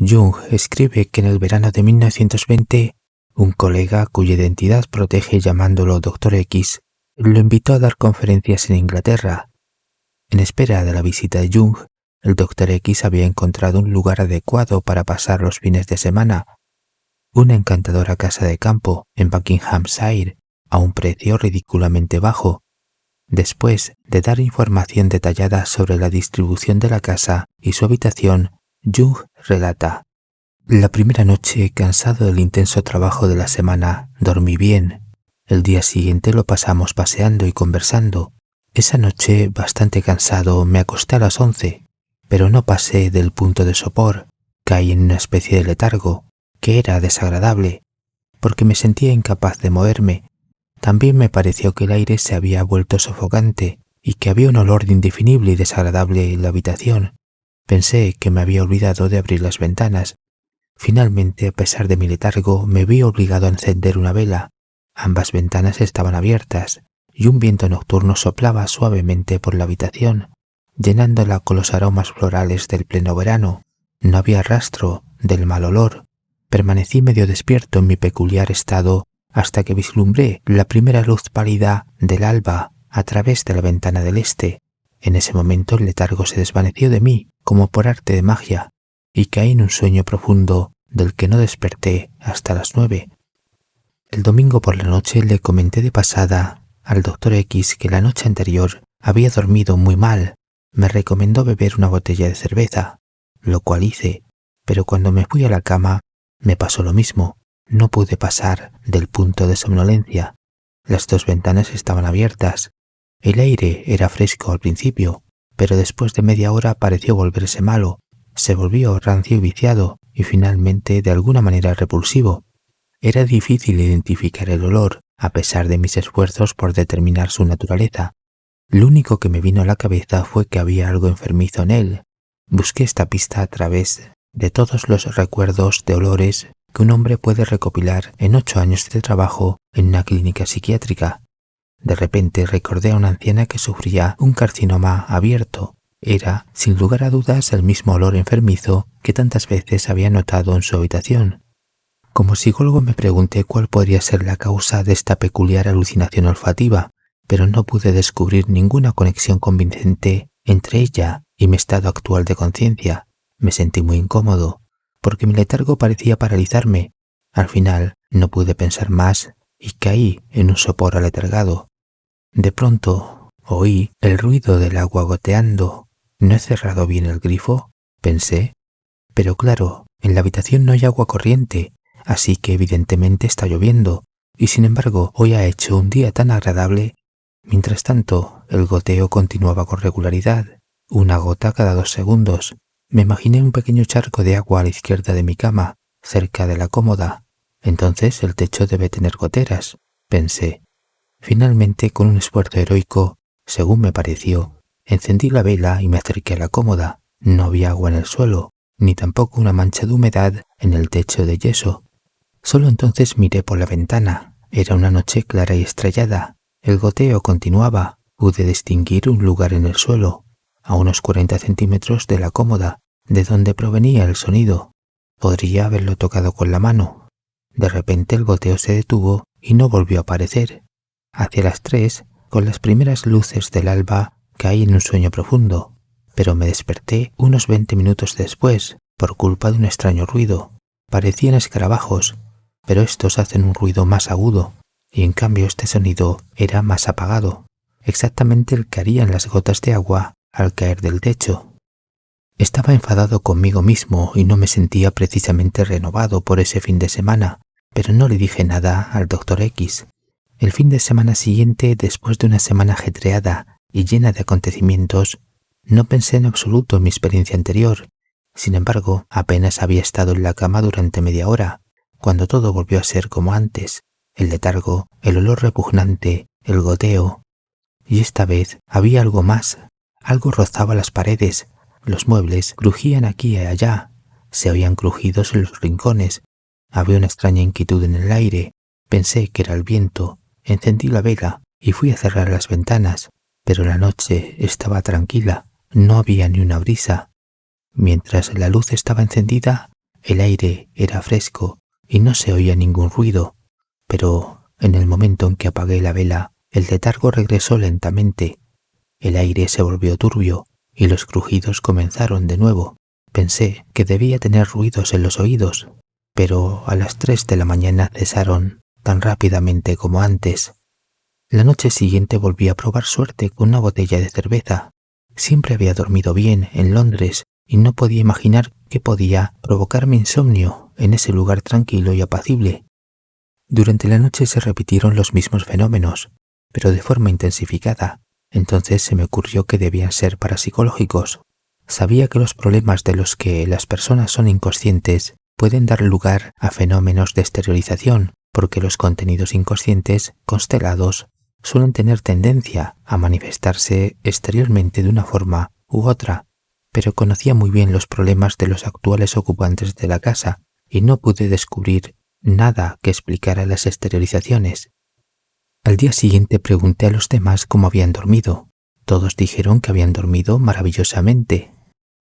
Jung escribe que en el verano de 1920, un colega cuya identidad protege llamándolo Dr. X, lo invitó a dar conferencias en Inglaterra. En espera de la visita de Jung, el Dr. X había encontrado un lugar adecuado para pasar los fines de semana, una encantadora casa de campo en Buckinghamshire, a un precio ridículamente bajo. Después de dar información detallada sobre la distribución de la casa y su habitación, Jung relata: la primera noche, cansado del intenso trabajo de la semana, dormí bien. El día siguiente lo pasamos paseando y conversando. Esa noche, bastante cansado, me acosté a las 11, pero no pasé del punto de sopor. Caí en una especie de letargo, que era desagradable, porque me sentía incapaz de moverme. También me pareció que el aire se había vuelto sofocante y que había un olor indefinible y desagradable en la habitación. Pensé que me había olvidado de abrir las ventanas. Finalmente, a pesar de mi letargo, me vi obligado a encender una vela. Ambas ventanas estaban abiertas y un viento nocturno soplaba suavemente por la habitación, llenándola con los aromas florales del pleno verano. No había rastro del mal olor. Permanecí medio despierto en mi peculiar estado hasta que vislumbré la primera luz pálida del alba a través de la ventana del este. En ese momento el letargo se desvaneció de mí como por arte de magia y caí en un sueño profundo del que no desperté hasta las 9. El domingo por la noche le comenté de pasada al Dr. X que la noche anterior había dormido muy mal. Me recomendó beber una botella de cerveza, lo cual hice, pero cuando me fui a la cama me pasó lo mismo. No pude pasar del punto de somnolencia. Las dos ventanas estaban abiertas. El aire era fresco al principio, pero después de media hora pareció volverse malo. Se volvió rancio y viciado, y finalmente de alguna manera repulsivo. Era difícil identificar el olor, a pesar de mis esfuerzos por determinar su naturaleza. Lo único que me vino a la cabeza fue que había algo enfermizo en él. Busqué esta pista a través de todos los recuerdos de olores que un hombre puede recopilar en 8 años de trabajo en una clínica psiquiátrica. De repente recordé a una anciana que sufría un carcinoma abierto. Era, sin lugar a dudas, el mismo olor enfermizo que tantas veces había notado en su habitación. Como psicólogo me pregunté cuál podría ser la causa de esta peculiar alucinación olfativa, pero no pude descubrir ninguna conexión convincente entre ella y mi estado actual de conciencia. Me sentí muy incómodo, porque mi letargo parecía paralizarme. Al final no pude pensar más y caí en un sopor aletargado. De pronto oí el ruido del agua goteando. ¿No he cerrado bien el grifo?, pensé. Pero claro, en la habitación no hay agua corriente, así que evidentemente está lloviendo, y sin embargo hoy ha hecho un día tan agradable. Mientras tanto, el goteo continuaba con regularidad, una gota cada 2 segundos. Me imaginé un pequeño charco de agua a la izquierda de mi cama, cerca de la cómoda. Entonces el techo debe tener goteras, pensé. Finalmente, con un esfuerzo heroico, según me pareció, encendí la vela y me acerqué a la cómoda. No había agua en el suelo, ni tampoco una mancha de humedad en el techo de yeso. Solo entonces miré por la ventana. Era una noche clara y estrellada. El goteo continuaba. Pude distinguir un lugar en el suelo, a unos 40 centímetros de la cómoda, de donde provenía el sonido. Podría haberlo tocado con la mano. De repente el goteo se detuvo y no volvió a aparecer. Hacia las 3, con las primeras luces del alba, caí en un sueño profundo, pero me desperté unos 20 minutos después por culpa de un extraño ruido. Parecían escarabajos, pero estos hacen un ruido más agudo, y en cambio este sonido era más apagado, exactamente el que harían las gotas de agua al caer del techo. Estaba enfadado conmigo mismo y no me sentía precisamente renovado por ese fin de semana, pero no le dije nada al Dr. X. El fin de semana siguiente, después de una semana ajetreada y llena de acontecimientos, no pensé en absoluto en mi experiencia anterior. Sin embargo, apenas había estado en la cama durante media hora, cuando todo volvió a ser como antes: el letargo, el olor repugnante, el goteo. Y esta vez había algo más. Algo rozaba las paredes, los muebles crujían aquí y allá, se oían crujidos en los rincones. Había una extraña inquietud en el aire. Pensé que era el viento. Encendí la vela y fui a cerrar las ventanas, pero la noche estaba tranquila, no había ni una brisa. Mientras la luz estaba encendida, El aire era fresco y no se oía ningún ruido, pero en el momento en que apagué la vela, el letargo regresó lentamente. El aire se volvió turbio y los crujidos comenzaron de nuevo. Pensé que debía tener ruidos en los oídos, pero a las 3 de la mañana cesaron tan rápidamente como antes. La noche siguiente volví a probar suerte con una botella de cerveza. Siempre había dormido bien en Londres y no podía imaginar qué podía provocarme insomnio en ese lugar tranquilo y apacible. Durante la noche se repitieron los mismos fenómenos, pero de forma intensificada. Entonces se me ocurrió que debían ser parapsicológicos. Sabía que los problemas de los que las personas son inconscientes pueden dar lugar a fenómenos de exteriorización, porque los contenidos inconscientes, constelados, suelen tener tendencia a manifestarse exteriormente de una forma u otra, pero conocía muy bien los problemas de los actuales ocupantes de la casa y no pude descubrir nada que explicara las exteriorizaciones. Al día siguiente pregunté a los demás cómo habían dormido. Todos dijeron que habían dormido maravillosamente.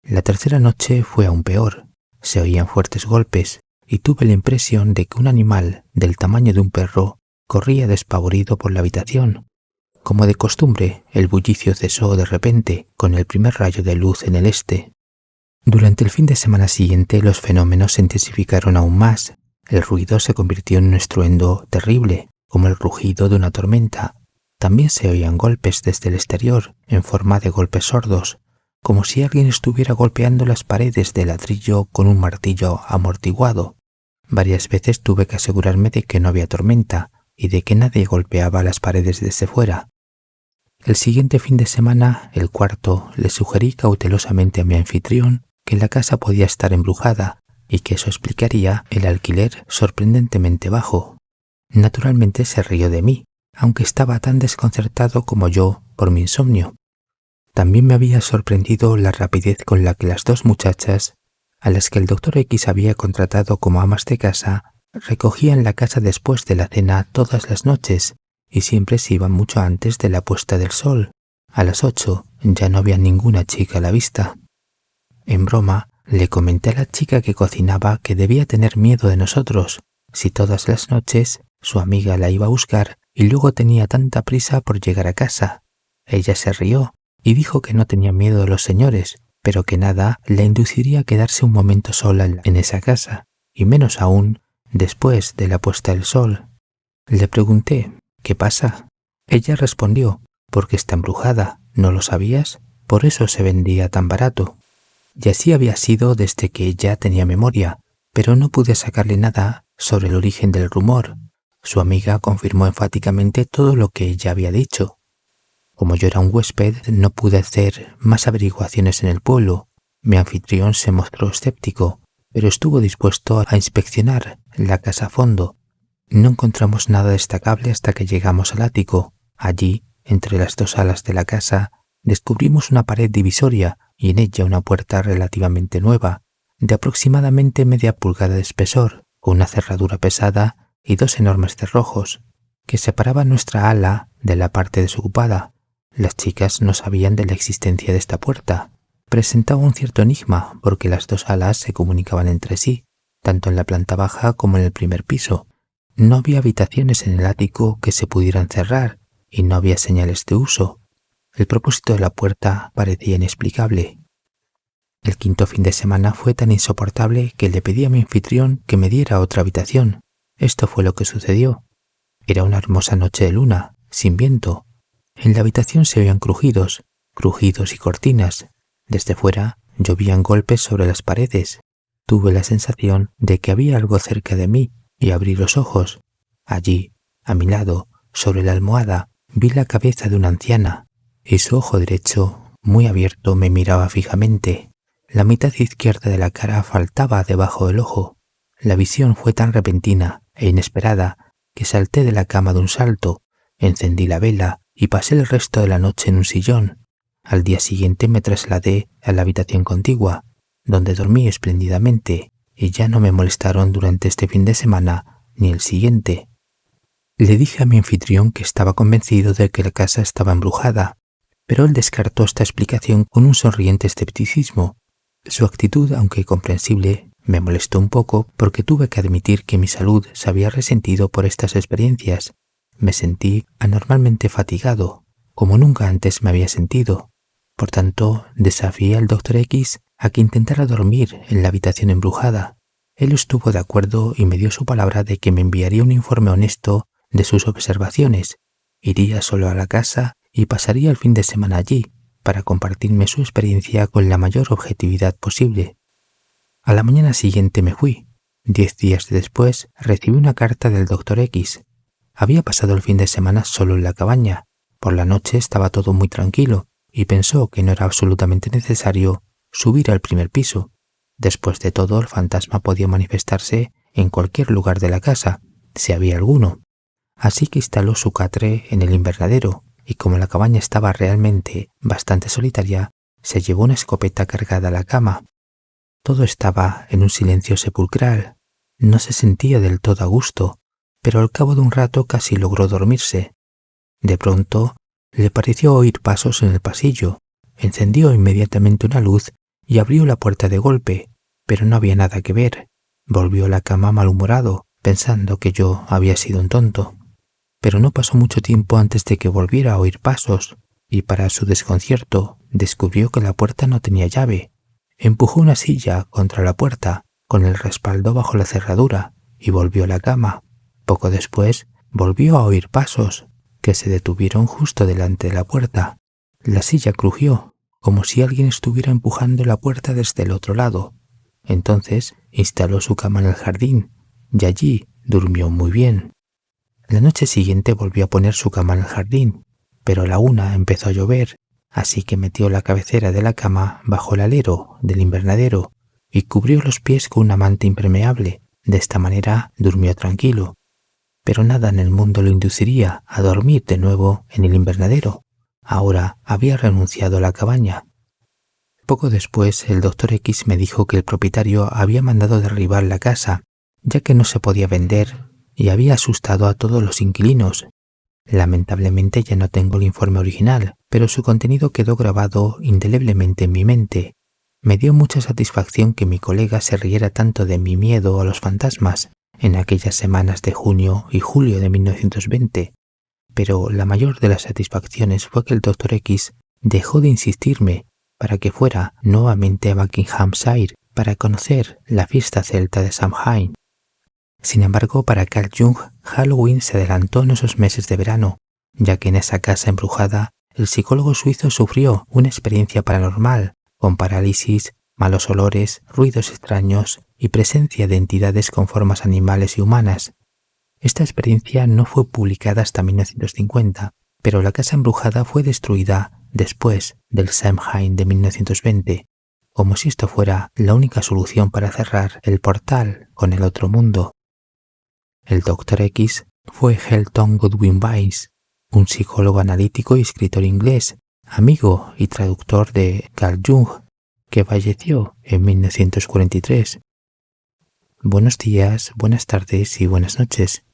La tercera noche fue aún peor. Se oían fuertes golpes y tuve la impresión de que un animal del tamaño de un perro corría despavorido por la habitación. Como de costumbre, el bullicio cesó de repente con el primer rayo de luz en el este. Durante el fin de semana siguiente los fenómenos se intensificaron aún más. El ruido se convirtió en un estruendo terrible, como el rugido de una tormenta. También se oían golpes desde el exterior, en forma de golpes sordos, como si alguien estuviera golpeando las paredes de ladrillo con un martillo amortiguado. Varias veces tuve que asegurarme de que no había tormenta y de que nadie golpeaba las paredes desde fuera. El siguiente fin de semana, el cuarto, le sugerí cautelosamente a mi anfitrión que la casa podía estar embrujada y que eso explicaría el alquiler sorprendentemente bajo. Naturalmente se rió de mí, aunque estaba tan desconcertado como yo por mi insomnio. También me había sorprendido la rapidez con la que las dos muchachas, a las que el Dr. X había contratado como amas de casa, recogían la casa después de la cena todas las noches y siempre se iban mucho antes de la puesta del sol. A las 8 ya no había ninguna chica a la vista. En broma, le comenté a la chica que cocinaba que debía tener miedo de nosotros, si todas las noches su amiga la iba a buscar y luego tenía tanta prisa por llegar a casa. Ella se rió y dijo que no tenía miedo de los señores, pero que nada la induciría a quedarse un momento sola en esa casa, y menos aún después de la puesta del sol. Le pregunté, ¿qué pasa? Ella respondió, porque está embrujada, ¿no lo sabías? Por eso se vendía tan barato. Y así había sido desde que ella tenía memoria, pero no pude sacarle nada sobre el origen del rumor. Su amiga confirmó enfáticamente todo lo que ella había dicho. Como yo era un huésped, no pude hacer más averiguaciones en el pueblo. Mi anfitrión se mostró escéptico, pero estuvo dispuesto a inspeccionar la casa a fondo. No encontramos nada destacable hasta que llegamos al ático. Allí, entre las dos alas de la casa, descubrimos una pared divisoria y en ella una puerta relativamente nueva, de aproximadamente media pulgada de espesor, con una cerradura pesada y dos enormes cerrojos, que separaban nuestra ala de la parte desocupada. Las chicas no sabían de la existencia de esta puerta. Presentaba un cierto enigma porque las dos alas se comunicaban entre sí, tanto en la planta baja como en el primer piso. No había habitaciones en el ático que se pudieran cerrar y no había señales de uso. El propósito de la puerta parecía inexplicable. El quinto fin de semana fue tan insoportable que le pedí a mi anfitrión que me diera otra habitación. Esto fue lo que sucedió. Era una hermosa noche de luna, sin viento. En la habitación se oían crujidos y cortinas. Desde fuera llovían golpes sobre las paredes. Tuve la sensación de que había algo cerca de mí y abrí los ojos. Allí, a mi lado, sobre la almohada, vi la cabeza de una anciana y su ojo derecho, muy abierto, me miraba fijamente. La mitad izquierda de la cara faltaba debajo del ojo. La visión fue tan repentina e inesperada que salté de la cama de un salto, encendí la vela y pasé el resto de la noche en un sillón. Al día siguiente me trasladé a la habitación contigua, donde dormí espléndidamente y ya no me molestaron durante este fin de semana ni el siguiente. Le dije a mi anfitrión que estaba convencido de que la casa estaba embrujada, pero él descartó esta explicación con un sonriente escepticismo. Su actitud, aunque comprensible, Me molestó un poco porque tuve que admitir que mi salud se había resentido por estas experiencias. Me sentí anormalmente fatigado, como nunca antes me había sentido. Por tanto, desafié al Dr. X a que intentara dormir en la habitación embrujada. Él estuvo de acuerdo y me dio su palabra de que me enviaría un informe honesto de sus observaciones. Iría solo a la casa y pasaría el fin de semana allí para compartirme su experiencia con la mayor objetividad posible. A la mañana siguiente me fui. 10 días después recibí una carta del Dr. X. Había pasado el fin de semana solo en la cabaña. Por la noche estaba todo muy tranquilo y pensó que no era absolutamente necesario subir al primer piso. Después de todo, el fantasma podía manifestarse en cualquier lugar de la casa, si había alguno. Así que instaló su catre en el invernadero y como la cabaña estaba realmente bastante solitaria, se llevó una escopeta cargada a la cama. Todo estaba en un silencio sepulcral. No se sentía del todo a gusto, pero al cabo de un rato casi logró dormirse. De pronto, le pareció oír pasos en el pasillo. Encendió inmediatamente una luz y abrió la puerta de golpe, pero no había nada que ver. Volvió a la cama malhumorado, pensando que yo había sido un tonto. Pero no pasó mucho tiempo antes de que volviera a oír pasos, y para su desconcierto descubrió que la puerta no tenía llave. Empujó una silla contra la puerta, con el respaldo bajo la cerradura, y volvió a la cama. Poco después, volvió a oír pasos, que se detuvieron justo delante de la puerta. La silla crujió, como si alguien estuviera empujando la puerta desde el otro lado. Entonces instaló su cama en el jardín, y allí durmió muy bien. La noche siguiente volvió a poner su cama en el jardín, pero a la 1 empezó a llover, así que metió la cabecera de la cama bajo el alero del invernadero y cubrió los pies con una manta impermeable. De esta manera durmió tranquilo. Pero nada en el mundo lo induciría a dormir de nuevo en el invernadero. Ahora había renunciado a la cabaña. Poco después, el Dr. X me dijo que el propietario había mandado derribar la casa, ya que no se podía vender y había asustado a todos los inquilinos. Lamentablemente ya no tengo el informe original, pero su contenido quedó grabado indeleblemente en mi mente. Me dio mucha satisfacción que mi colega se riera tanto de mi miedo a los fantasmas en aquellas semanas de junio y julio de 1920, pero la mayor de las satisfacciones fue que el Dr. X dejó de insistirme para que fuera nuevamente a Buckinghamshire para conocer la fiesta celta de Samhain. Sin embargo, para Carl Jung, Halloween se adelantó en esos meses de verano, ya que en esa casa embrujada el psicólogo suizo sufrió una experiencia paranormal, con parálisis, malos olores, ruidos extraños y presencia de entidades con formas animales y humanas. Esta experiencia no fue publicada hasta 1950, pero la casa embrujada fue destruida después del Samhain de 1920, como si esto fuera la única solución para cerrar el portal con el otro mundo. El Dr. X fue Helton Godwin Weiss, un psicólogo analítico y escritor inglés, amigo y traductor de Carl Jung, que falleció en 1943. Buenos días, buenas tardes y buenas noches.